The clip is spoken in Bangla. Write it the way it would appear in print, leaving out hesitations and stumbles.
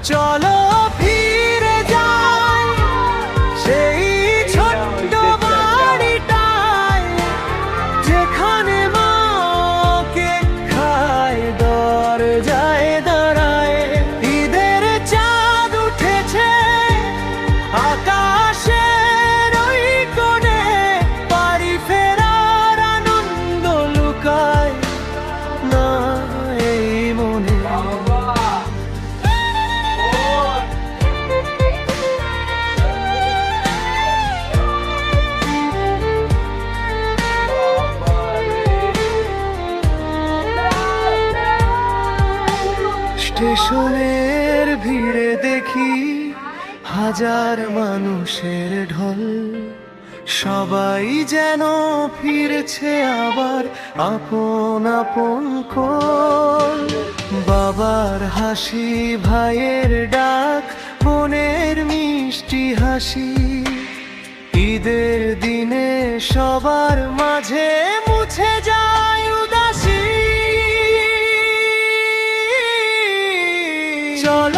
চলো ফিরে যাই সেই ছোট্ট বাড়িটায়, যেখানে মাকে খায় দরজায় দাঁড়ায়। ঈদের চাঁদ উঠেছে আকাশের ওই কোণে, বাড়ি ফেরার আনন্দ লুকায় না এই মনে। স্টেশনের ভিড়ে দেখি হাজার মানুষের ঢল, সবাই যেন ফিরছে আবার আপন আপন কোল। বাবার হাসি, ভাইয়ের ডাক, বোনের মিষ্টি হাসি, ঈদের দিনে সবার মাঝে মুছে যায় উদাসী। চলো